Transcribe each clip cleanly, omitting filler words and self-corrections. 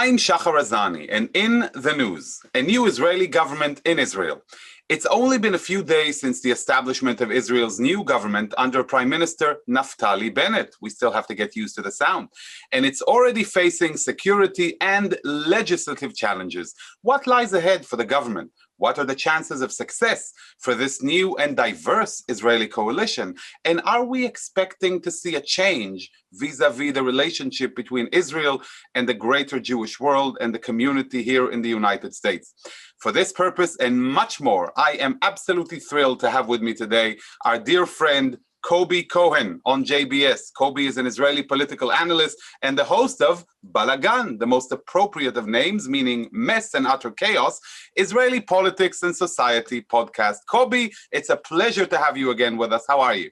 I'm Shahar Azani, and in the news, a new Israeli government in Israel. It's only been a few days since the establishment of Israel's new government under Prime Minister Naftali Bennett. We still have to get used to the sound. And it's already facing security and legislative challenges. What lies ahead for the government? What are the chances of success for this new and diverse Israeli coalition? And are we expecting to see a change vis-a-vis the relationship between Israel and the greater Jewish world and the community here in the United States? For this purpose and much more, I am absolutely thrilled to have with me today our dear friend, Kobi Cohen on JBS. Kobi is an Israeli political analyst and the host of Balagan, the most appropriate of names, meaning mess and utter chaos, Israeli politics and society podcast. Kobi, it's a pleasure to have you again with us. How are you?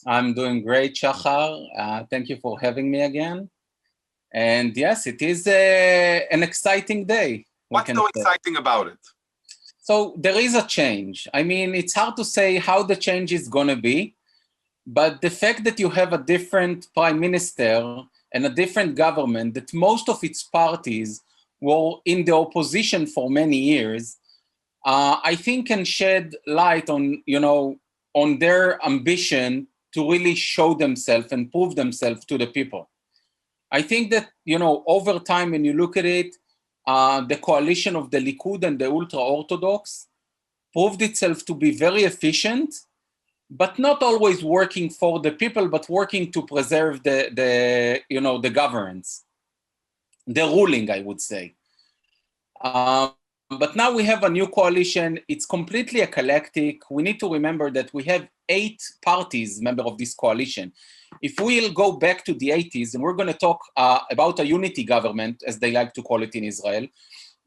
I'm doing great, Shahar. Thank you for having me again. And yes, it is an exciting day. What's so exciting about it? So there is a change. I mean, it's hard to say how the change is going to be. But the fact that you have a different prime minister and a different government, that most of its parties were in the opposition for many years, I think can shed light on, on their ambition to really show themselves and prove themselves to the people. I think that, over time, when you look at it, the coalition of the Likud and the ultra-orthodox proved itself to be very efficient, but not always working for the people, but working to preserve the governance, the ruling, I would say. But now we have a new coalition. It's completely eclectic. We need to remember that we have 8 parties, member of this coalition. If we'll go back to the 80s, and we're going to talk about a unity government, as they like to call it in Israel,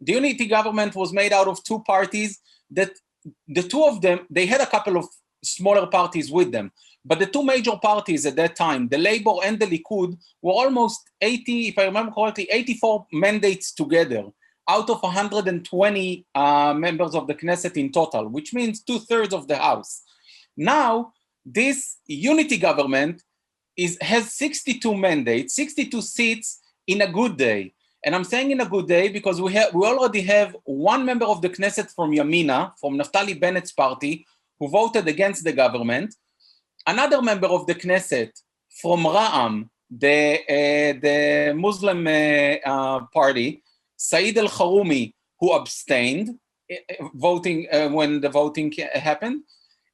the unity government was made out of 2 parties that the 2 of them, they had a couple of smaller parties with them. But the 2 major parties at that time, the Labor and the Likud, were almost 80, if I remember correctly, 84 mandates together out of 120 members of the Knesset in total, which means 2/3 of the House. Now, this unity government has 62 mandates, 62 seats in a good day. And I'm saying in a good day because we already have 1 member of the Knesset from Yamina, from Naftali Bennett's party, who voted against the government, another member of the Knesset from Ra'am, the Muslim party, Saeed al-Kharoumi, who abstained voting when the voting happened,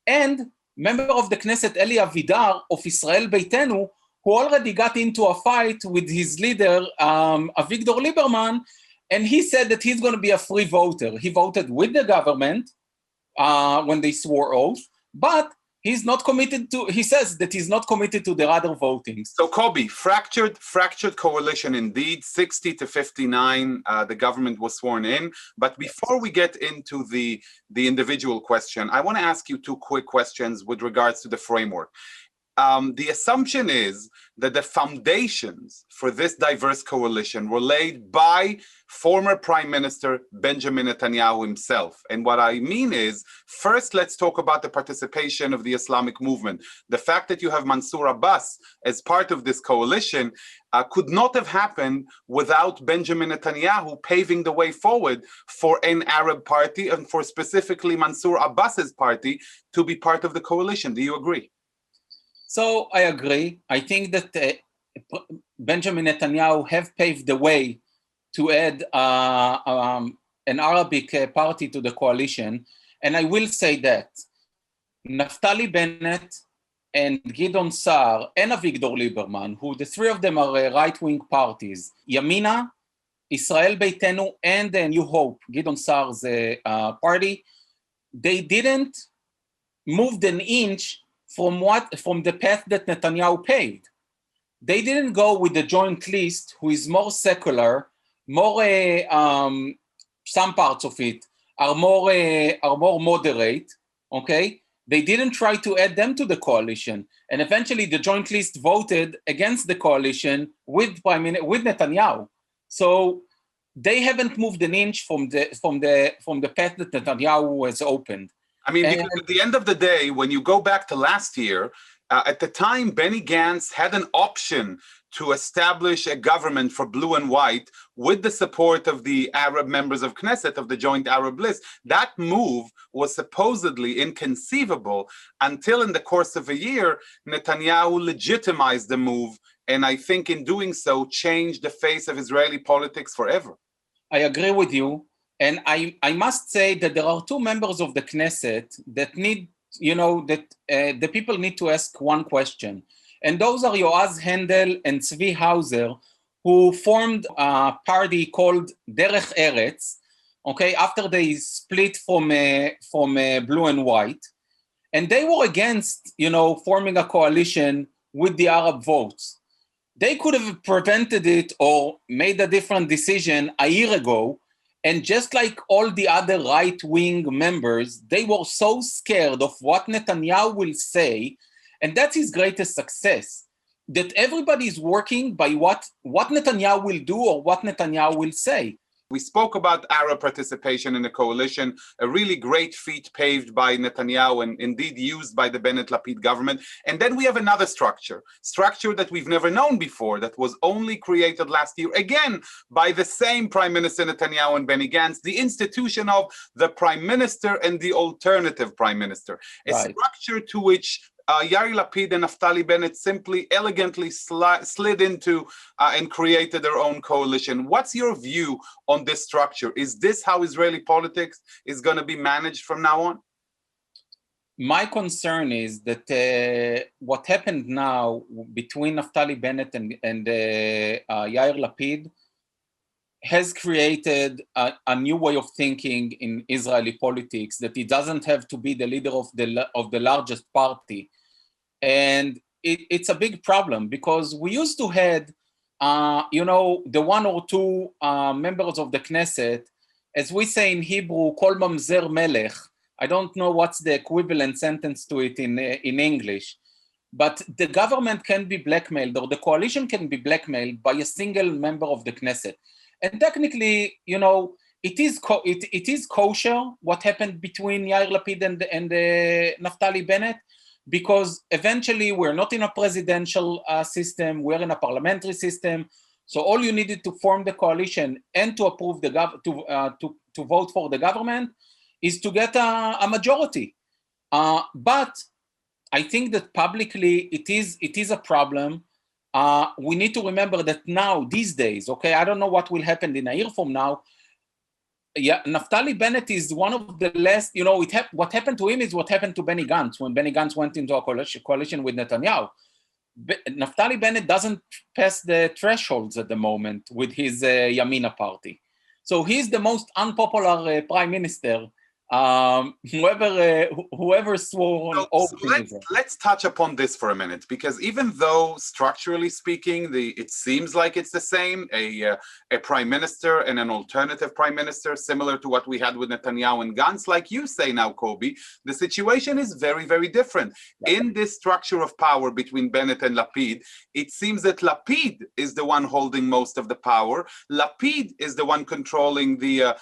and member of the Knesset, Eli Avidar of Israel Beitenu, who already got into a fight with his leader, Avigdor Lieberman, and he said that he's going to be a free voter. He voted with the government, when they swore oath, but he's not committed to, he says that he's not committed to the other voting. So Kobi, fractured coalition indeed, 60 to 59, the government was sworn in. But before we get into the individual question, I want to ask you 2 quick questions with regards to the framework. The assumption is that the foundations for this diverse coalition were laid by former Prime Minister Benjamin Netanyahu himself. And what I mean is, first, let's talk about the participation of the Islamic movement. The fact that you have Mansour Abbas as part of this coalition could not have happened without Benjamin Netanyahu paving the way forward for an Arab party and for specifically Mansour Abbas's party to be part of the coalition. Do you agree? So I agree. I think that Benjamin Netanyahu have paved the way to add an Arabic party to the coalition. And I will say that Naftali Bennett and Gideon Sa'ar and Avigdor Lieberman, who the 3 of them are right-wing parties, Yamina, Israel Beitenu, and the New Hope, Gideon Sa'ar's party, they didn't move an inch from the path that Netanyahu paved. They didn't go with the joint list, who is more secular, more some parts of it are more moderate. Okay, they didn't try to add them to the coalition, and eventually the joint list voted against the coalition with Netanyahu. So they haven't moved an inch from the path that Netanyahu has opened. I mean, because at the end of the day, when you go back to last year, at the time, Benny Gantz had an option to establish a government for blue and white with the support of the Arab members of Knesset, of the joint Arab list. That move was supposedly inconceivable until in the course of a year, Netanyahu legitimized the move, and I think in doing so, changed the face of Israeli politics forever. I agree with you. And I must say that there are two members of the Knesset that need, the people need to ask one question. And those are Yoaz Hendel and Tzvi Hauser, who formed a party called Derech Eretz, okay, after they split from blue and white. And they were against, forming a coalition with the Arab votes. They could have prevented it or made a different decision a year ago. And just like all the other right-wing members, they were so scared of what Netanyahu will say, and that's his greatest success, that everybody is working by what Netanyahu will do or what Netanyahu will say. We spoke about Arab participation in the coalition, a really great feat paved by Netanyahu and indeed used by the Bennett-Lapid government. And then we have another structure that we've never known before, that was only created last year, again, by the same Prime Minister Netanyahu and Benny Gantz, the institution of the Prime Minister and the alternative Prime Minister, a structure to which Yair Lapid and Naftali Bennett simply elegantly slid into and created their own coalition. What's your view on this structure? Is this how Israeli politics is going to be managed from now on? My concern is that what happened now between Naftali Bennett and Yair Lapid has created a new way of thinking in Israeli politics, that it doesn't have to be the leader of the largest party. And it's a big problem, because we used to have, the one or two members of the Knesset, as we say in Hebrew, kol mamzer melech. I don't know what's the equivalent sentence to it in English, but the government can be blackmailed, or the coalition can be blackmailed by a single member of the Knesset. And technically, it is kosher what happened between Yair Lapid and Naftali Bennett, because eventually we're not in a presidential system, we're in a parliamentary system. So all you needed to form the coalition and to approve to vote for the government is to get a majority. But I think that publicly it is a problem. We need to remember that now, these days, okay, I don't know what will happen in a year from now. Yeah, Naftali Bennett is one of the less, what happened to him is what happened to Benny Gantz when Benny Gantz went into a coalition with Netanyahu. Naftali Bennett doesn't pass the thresholds at the moment with his Yamina party. So he's the most unpopular prime minister. Whoever swore on oath. Let's touch upon this for a minute, because even though structurally speaking, it seems like it's the same, a prime minister and an alternative prime minister, similar to what we had with Netanyahu and Gantz, like you say now, Kobi, the situation is very, very different. Yeah. In this structure of power between Bennett and Lapid, it seems that Lapid is the one holding most of the power. Lapid is the one controlling the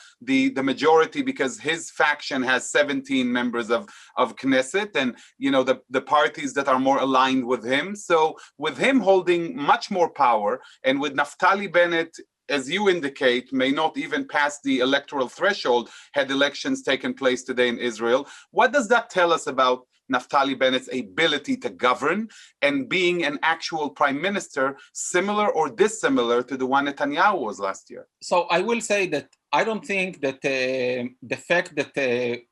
majority, because his faction has 17 members of Knesset, and the parties that are more aligned with him. So with him holding much more power, and with Naftali Bennett, as you indicate, may not even pass the electoral threshold had elections taken place today in Israel, what does that tell us about Naftali Bennett's ability to govern and being an actual prime minister, similar or dissimilar to the one Netanyahu was last year? So I will say that I don't think that the fact that Yair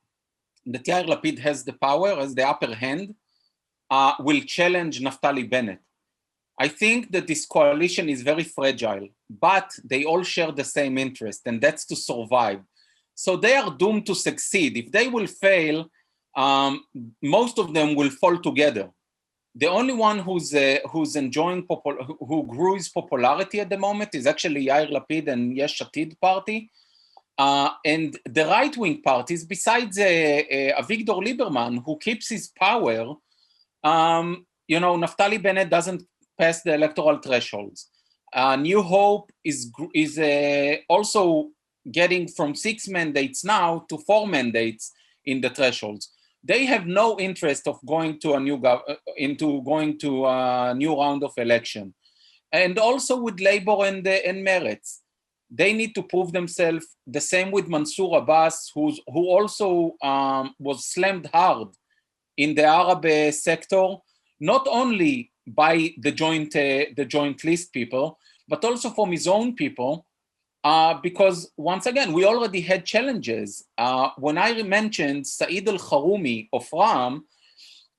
Lapid has the power, has the upper hand, will challenge Naftali Bennett. I think that this coalition is very fragile, but they all share the same interest, and that's to survive. So they are doomed to succeed. If they will fail, most of them will fall together. The only one who's enjoying who grew his popularity at the moment is actually Yair Lapid and Yesh Atid party, and the right-wing parties, besides Avigdor Lieberman, who keeps his power. Naftali Bennett doesn't pass the electoral thresholds. New Hope is also getting from 6 mandates now to 4 mandates in the thresholds. They have no interest of going to a new round of election. and also with Labor and Meretz. They need to prove themselves. The same with Mansour Abbas, who also was slammed hard in the Arab sector, not only by the joint list people, but also from his own people, because once again, we already had challenges. When I mentioned Saeed al-Kharoumi of Ram,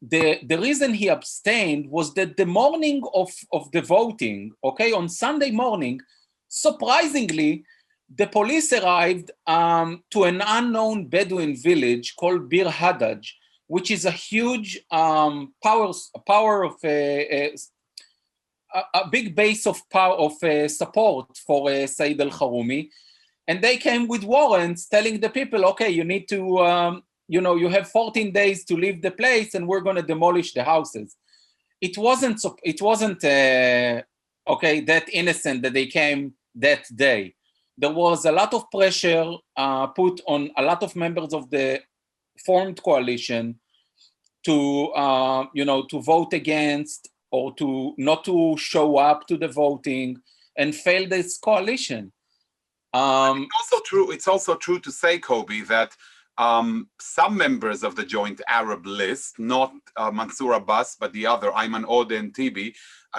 the reason he abstained was that the morning of the voting, okay, on Sunday morning, surprisingly, the police arrived to an unknown Bedouin village called Bir Hadaj, which is a huge power of a big base of power of support for Saeed al-Kharoumi, and they came with warrants telling the people, okay, you need to, you have 14 days to leave the place, and we're going to demolish the houses. It wasn't okay, that innocent that they came that day. There was a lot of pressure put on a lot of members of the formed coalition to, to vote against or to not to show up to the voting and fail this coalition. It's also true to say, Kobi, that some members of the joint Arab list, not Mansour Abbas, but the other, Ayman Odeh and Tibi,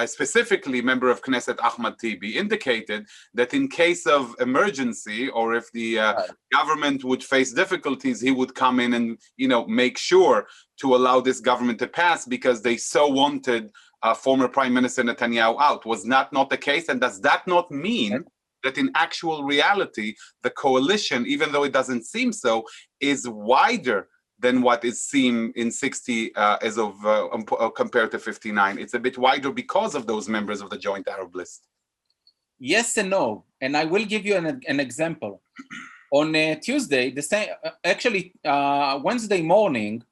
specifically member of Knesset Ahmad Tibi, indicated that in case of emergency, or if the government would face difficulties, he would come in and make sure to allow this government to pass because they so wanted former Prime Minister Netanyahu out. Was that not the case? And does that not mean that in actual reality, the coalition, even though it doesn't seem so, is wider than what is seen in 60 as of compared to 59? It's a bit wider because of those members of the joint Arab list. Yes and no, and I will give you an example. On Tuesday, Wednesday morning,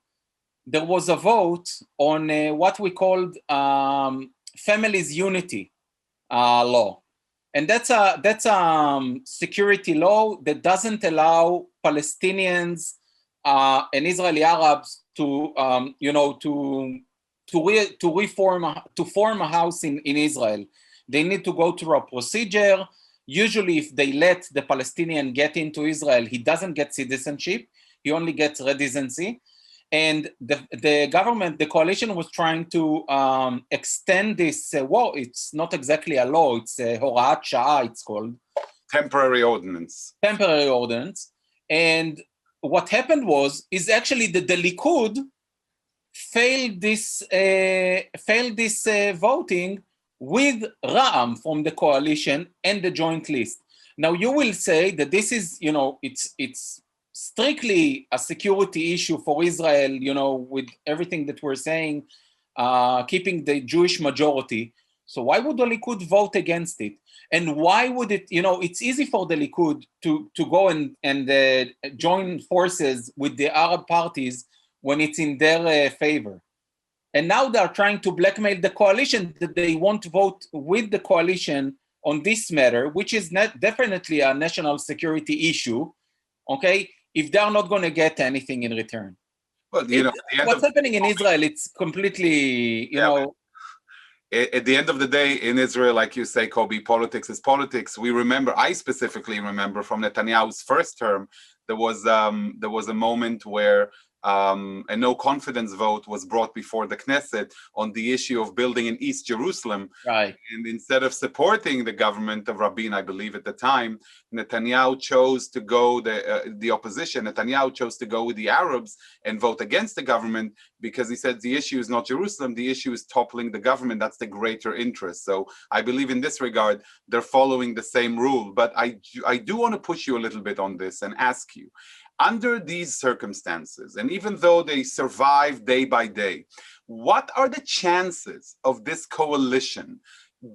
there was a vote on what we called Families Unity law. And that's a security law that doesn't allow Palestinians and Israeli Arabs to form a house in Israel. They need to go through a procedure. Usually, if they let the Palestinian get into Israel, he doesn't get citizenship. He only gets residency. And the government, the coalition, was trying to extend this. It's not exactly a law. It's a Horat Shah, it's called. Temporary ordinance. Temporary ordinance. And what happened is actually that the Likud failed this voting with Ra'am from the coalition and the joint list. Now you will say that this is, it's strictly a security issue for Israel, with everything that we're saying, keeping the Jewish majority. So why would the Likud vote against it? And why would it, it's easy for the Likud to go and join forces with the Arab parties when it's in their favor. And now they're trying to blackmail the coalition that they won't vote with the coalition on this matter, which is definitely a national security issue, okay, if they're not going to get anything in return. Well, what's happening in Israel, it's completely, At the end of the day, in Israel, like you say, Kobi, politics is politics. I specifically remember from Netanyahu's first term, there was a moment where a no confidence vote was brought before the Knesset on the issue of building in East Jerusalem. Right. And instead of supporting the government of Rabin, I believe at the time, Netanyahu chose to go, the opposition, Netanyahu chose to go with the Arabs and vote against the government because he said the issue is not Jerusalem, the issue is toppling the government. That's the greater interest. So I believe in this regard, they're following the same rule. But I do want to push you a little bit on this and ask you, under these circumstances, and even though they survive day by day, what are the chances of this coalition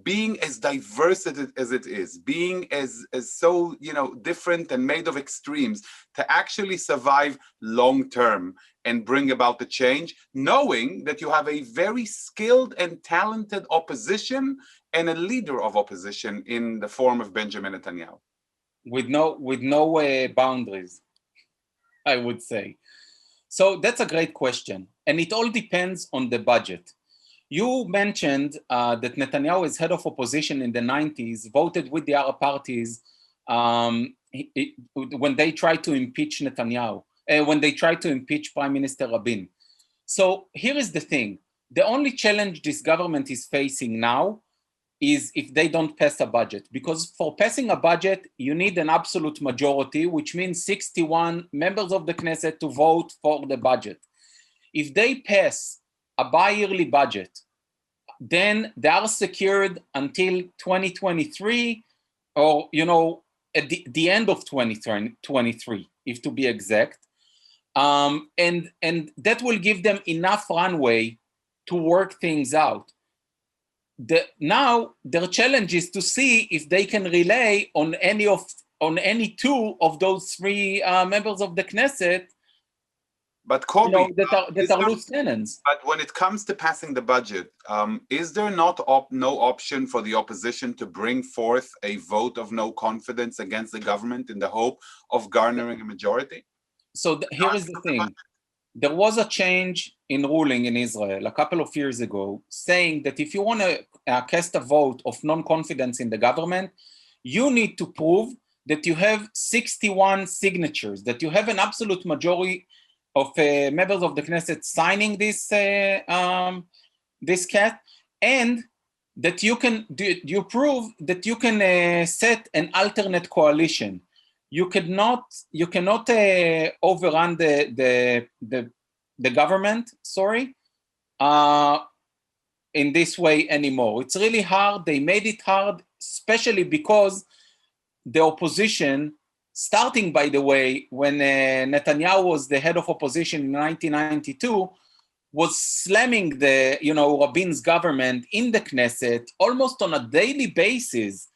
being as diverse as it is, being as so different and made of extremes, to actually survive long term and bring about the change, knowing that you have a very skilled and talented opposition and a leader of opposition in the form of Benjamin Netanyahu? With no boundaries, I would say. So that's a great question. And it all depends on the budget. You mentioned that Netanyahu, as head of opposition in the 90s, voted with the Arab parties when they tried to impeach Netanyahu, when they tried to impeach Prime Minister Rabin. So here is the thing. The only challenge this government is facing now is if they don't pass a budget. Because for passing a budget, you need an absolute majority, which means 61 members of the Knesset to vote for the budget. If they pass a bi-yearly budget, then they are secured until 2023, or at the end of 2023, if to be exact. And that will give them enough runway to work things out. Now their challenge is to see if they can rely on any two of those three members of the Knesset. But Kobi, that are loose cannons. But when it comes to passing the budget, is there not no option for the opposition to bring forth a vote of no confidence against the government in the hope of garnering a majority? So here is the thing. There was a change in ruling in Israel a couple of years ago saying that if you want to cast a vote of non-confidence in the government, you need to prove that you have 61 signatures, that you have an absolute majority of members of the Knesset signing this cat, and that you prove that you can set an alternate coalition. You cannot overrun the government, in this way anymore. It's really hard. They made it hard, especially because the opposition, starting, by the way, when Netanyahu was the head of opposition in 1992, was slamming the, Rabin's government in the Knesset almost on a daily basis,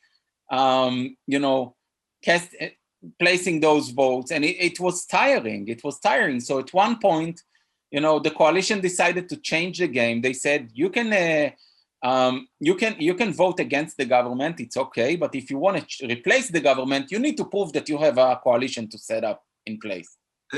placing those votes, and it was tiring. It was tiring. So at one point, the coalition decided to change the game. They said, you can vote against the government, it's okay, but if you want to replace the government, you need to prove that you have a coalition to set up in place.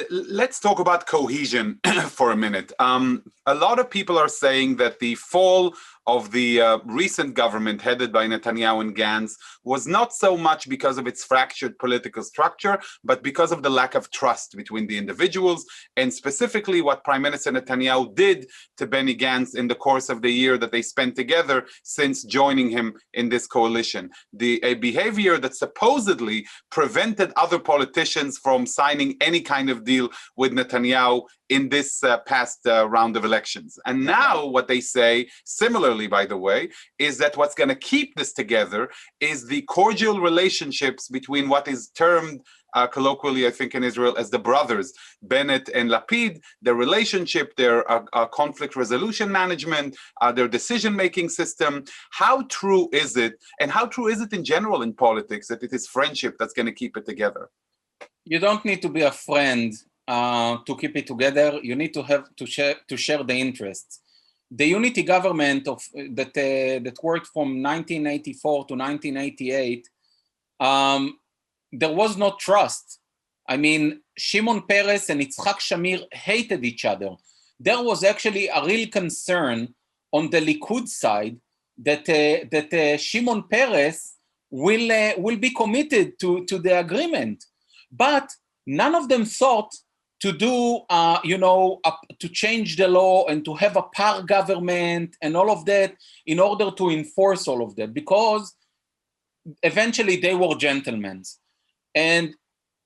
Let's talk about cohesion for a minute. A lot of people are saying that the fall of the recent government headed by Netanyahu and Gantz was not so much because of its fractured political structure, but because of the lack of trust between the individuals, and specifically what Prime Minister Netanyahu did to Benny Gantz in the course of the year that they spent together since joining him in this coalition. A behavior that supposedly prevented other politicians from signing any kind of deal with Netanyahu in this past round of elections. And now what they say, similarly, by the way, is that what's going to keep this together is the cordial relationships between what is termed colloquially, I think in Israel, as the brothers, Bennett and Lapid, their relationship, their conflict resolution management, their decision-making system. How true is it, and how true is it in general in politics, that it is friendship that's going to keep it together? You don't need to be a friend to keep it together. You need to have to share the interests. The unity government that worked from 1984 to 1988, there was no trust. I mean, Shimon Peres and Yitzhak Shamir hated each other. There was actually a real concern on the Likud side that Shimon Peres will be committed to the agreement, but none of them thought to do, to change the law and to have a par government and all of that in order to enforce all of that, because eventually they were gentlemen. And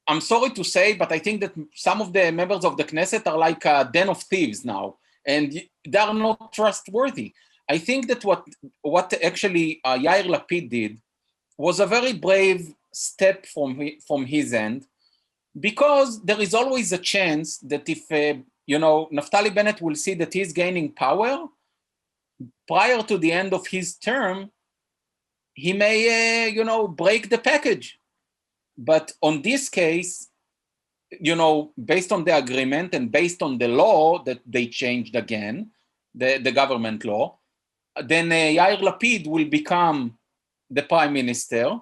I'm sorry to say, but I think that some of the members of the Knesset are like a den of thieves now, and they are not trustworthy. I think that what actually Yair Lapid did was a very brave step from his end, because there is always a chance that if, Naftali Bennett will see that he's gaining power, prior to the end of his term, he may, break the package. But on this case, based on the agreement and based on the law that they changed again, the government law, then Yair Lapid will become the prime minister,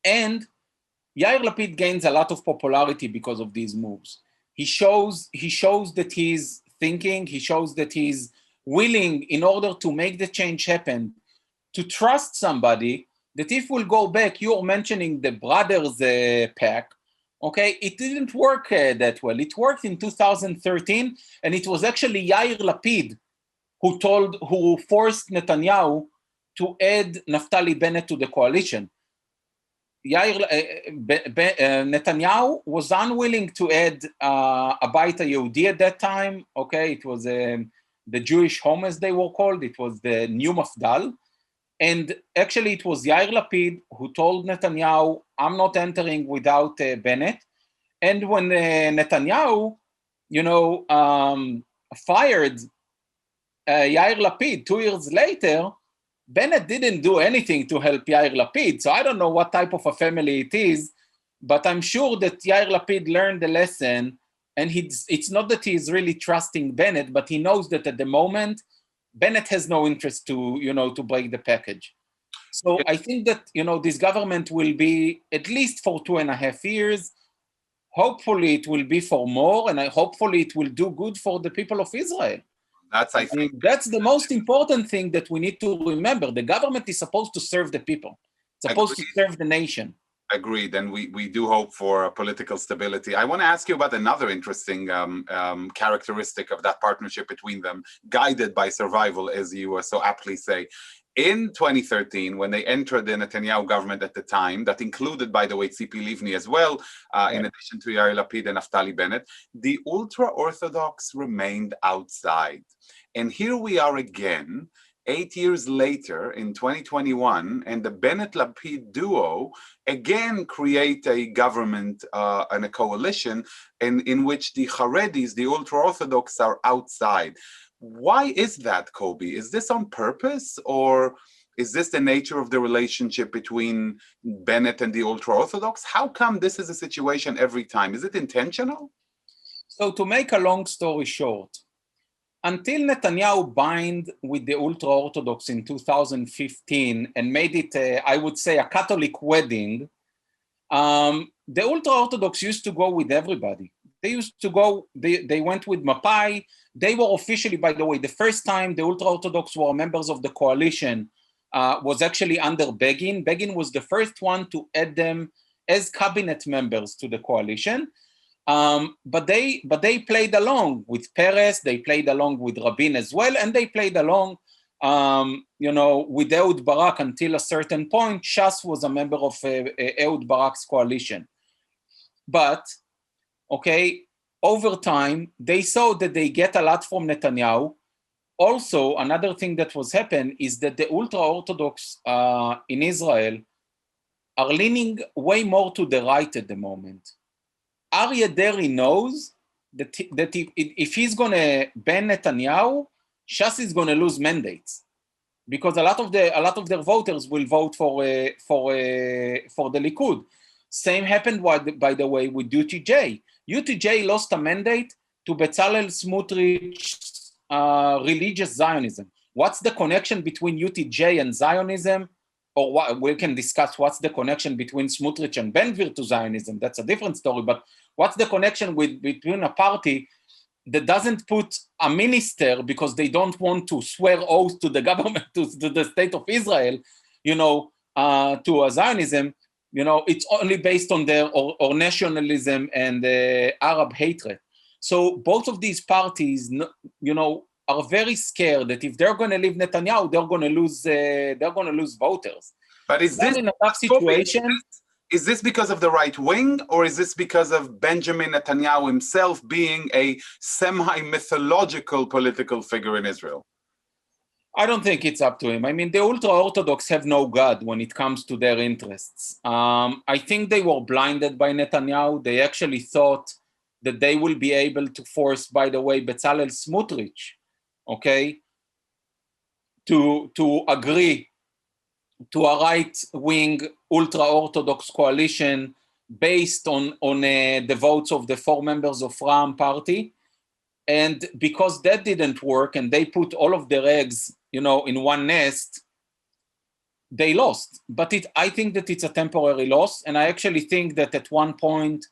and Yair Lapid gains a lot of popularity because of these moves. He shows that he's thinking, he shows that he's willing, in order to make the change happen, to trust somebody that if we'll go back, you're mentioning the brothers pack, okay, it didn't work that well. It worked in 2013, and it was actually Yair Lapid who forced Netanyahu to add Naftali Bennett to the coalition. Netanyahu was unwilling to add Abait Yehudi at that time. Okay, it was the Jewish home, as they were called. It was the new Mafdal. And actually, it was Yair Lapid who told Netanyahu, I'm not entering without Bennett. And when Netanyahu, fired Yair Lapid 2 years later, Bennett didn't do anything to help Yair Lapid. So I don't know what type of a family it is, but I'm sure that Yair Lapid learned the lesson, and it's not that he's really trusting Bennett, but he knows that at the moment, Bennett has no interest to break the package. So I think that, this government will be at least for 2.5 years. Hopefully it will be for more, and hopefully it will do good for the people of Israel. I think that's the most important thing that we need to remember. The government is supposed to serve the people. It's supposed to serve the nation. Agreed, and we do hope for political stability. I want to ask you about another interesting characteristic of that partnership between them, guided by survival, as you so aptly say. In 2013, when they entered the Netanyahu government at the time, that included, by the way, Tzipi Livni as well, in addition to Yair Lapid and Naftali Bennett, the ultra-orthodox remained outside. And here we are again, 8 years later in 2021, and the Bennett-Lapid duo again create a government and a coalition in which the Haredis, the ultra-orthodox, are outside. Why is that, Kobi? Is this on purpose, or is this the nature of the relationship between Bennett and the ultra-orthodox? How come this is a situation every time? Is it intentional? So to make a long story short, until Netanyahu bind with the ultra-orthodox in 2015 and made it, I would say, a Catholic wedding, the ultra-orthodox used to go with everybody. They used to go, they went with Mapai. They were officially, by the way, the first time the ultra-orthodox were members of the coalition was actually under Begin. Begin was the first one to add them as cabinet members to the coalition. But they played along with Peres, they played along with Rabin as well, and they played along, with Ehud Barak until a certain point. Shas was a member of Ehud Barak's coalition. But, over time, they saw that they get a lot from Netanyahu. Also, another thing that was happening is that the ultra-Orthodox in Israel are leaning way more to the right at the moment. Aryeh Deri knows that if he's going to ban Netanyahu, Shas is going to lose mandates, because a lot of their voters will vote for the Likud. Same happened, by the way, with UTJ. UTJ lost a mandate to Bezalel Smotrich's religious Zionism. What's the connection between UTJ and Zionism? Or we can discuss what's the connection between Smotrich and Ben Gvir to Zionism. That's a different story. But what's the connection between a party that doesn't put a minister because they don't want to swear oath to the government, to the state of Israel, to a Zionism? It's only based on their or nationalism and Arab hatred. So both of these parties, are very scared that if they're going to leave Netanyahu, they're going to lose voters. But is this in a tough situation? Is this because of the right wing, or is this because of Benjamin Netanyahu himself being a semi-mythological political figure in Israel? I don't think it's up to him. I mean, the ultra-Orthodox have no God when it comes to their interests. I think they were blinded by Netanyahu. They actually thought that they will be able to force, by the way, Bezalel Smotrich, to agree to a right-wing ultra-Orthodox coalition based on the votes of the 4 members of Ram party. And because that didn't work and they put all of their eggs, in one nest, they lost. But I think that it's a temporary loss. And I actually think that at one point,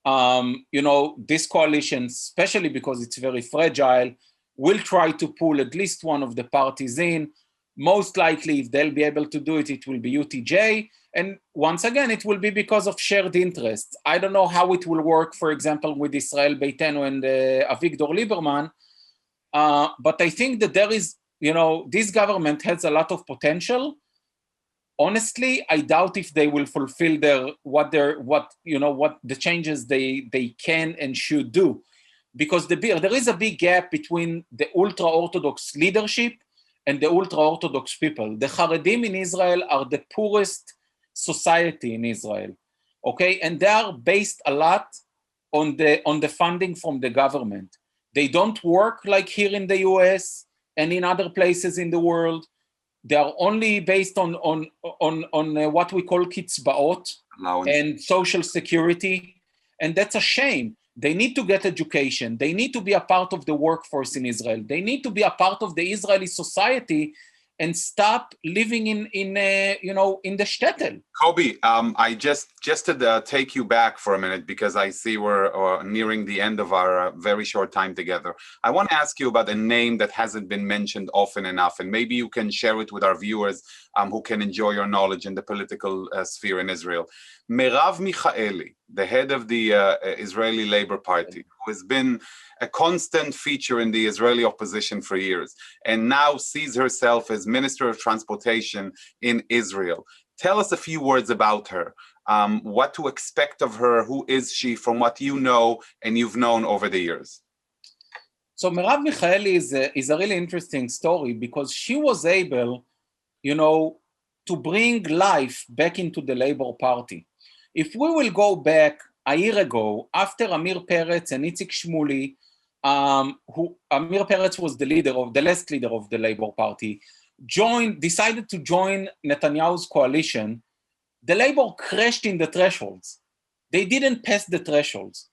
this coalition, especially because it's very fragile, will try to pull at least one of the parties in. Most likely, if they'll be able to do it, it will be UTJ. And once again, it will be because of shared interests. I don't know how it will work, for example, with Israel Beitenu and Avigdor Lieberman. But I think that there is, this government has a lot of potential. Honestly, I doubt if they will fulfill what the changes they can and should do, because there is a big gap between the ultra-orthodox leadership and the ultra-orthodox people. The Haredim in Israel are the poorest society in Israel, okay? And they are based a lot on the funding from the government. They don't work like here in the US and in other places in the world. They are only based on what we call kitzbaot and social security, and that's a shame. They need to get education. They need to be a part of the workforce in Israel. They need to be a part of the Israeli society and stop living in the shtetl. Kobi, I just to take you back for a minute, because I see we're nearing the end of our very short time together. I want to ask you about a name that hasn't been mentioned often enough, and maybe you can share it with our viewers who can enjoy your knowledge in the political sphere in Israel. Merav Michaeli, the head of the Israeli Labor Party, who has been a constant feature in the Israeli opposition for years, and now sees herself as Minister of Transportation in Israel. Tell us a few words about her, what to expect of her, who is she, from what you know and you've known over the years. So Merav Michaeli is a really interesting story, because she was able, to bring life back into the Labor Party. If we will go back a year ago, after Amir Peretz and Itzik Shmuli, Amir Peretz was the last leader of the Labor Party, decided to join Netanyahu's coalition, the Labor crashed in the thresholds. They didn't pass the thresholds.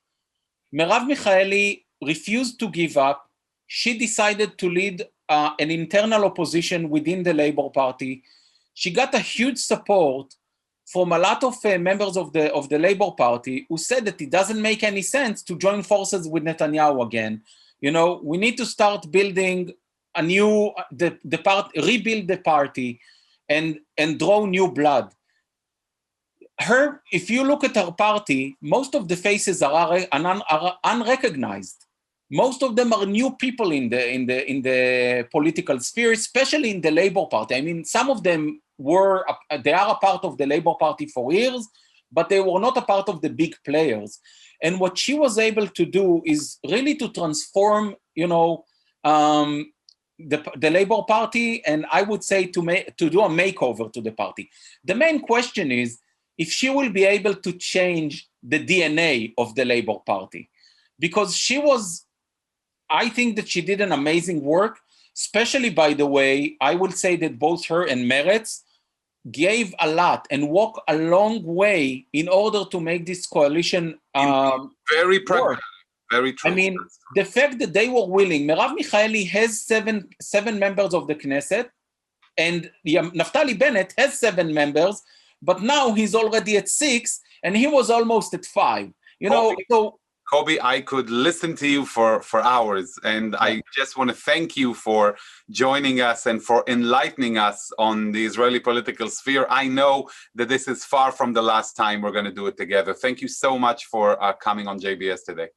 Merav Michaeli refused to give up. She decided to lead an internal opposition within the Labor Party. She got a huge support from a lot of members of the Labor Party, who said that it doesn't make any sense to join forces with Netanyahu again. We need to start building rebuild the party and draw new blood. If you look at her party, most of the faces are unrecognized. Most of them are new people in the political sphere, especially in the Labor Party. I mean, some of them they are a part of the Labor Party for years, but they were not a part of the big players. And what she was able to do is really to transform, the Labor Party, and I would say to do a makeover to the party. The main question is if she will be able to change the DNA of the Labor Party, because I think that she did an amazing work, especially, by the way, I will say that both her and Meretz gave a lot and walked a long way in order to make this coalition very pragmatic, very true. I mean, the fact that they were willing, Merav Michaeli has seven members of the Knesset, and Naftali Bennett has 7 members, but now he's already at 6, and he was almost at 5. Kobi, I could listen to you for hours, and I just want to thank you for joining us and for enlightening us on the Israeli political sphere. I know that this is far from the last time we're going to do it together. Thank you so much for coming on JBS today.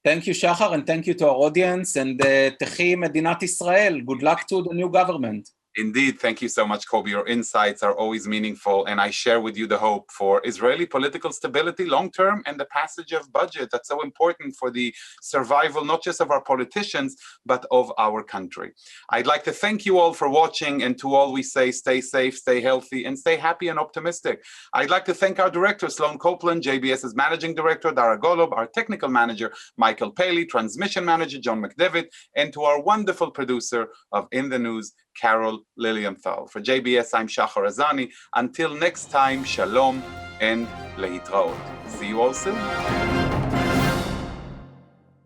Thank you, Shahar, and thank you to our audience, and Techi Medinat Israel. Good luck to the new government. Indeed. Thank you so much, Kobi. Your insights are always meaningful, and I share with you the hope for Israeli political stability long-term and the passage of budget. That's so important for the survival, not just of our politicians, but of our country. I'd like to thank you all for watching, and to all we say, stay safe, stay healthy, and stay happy and optimistic. I'd like to thank our director, Sloan Copeland, JBS's managing director, Dara Golob, our technical manager, Michael Paley, transmission manager, John McDevitt, and to our wonderful producer of In the News, Carol Lilienthal. For JBS, I'm Shahar Azani. Until next time, shalom and lehitraot. See you all soon.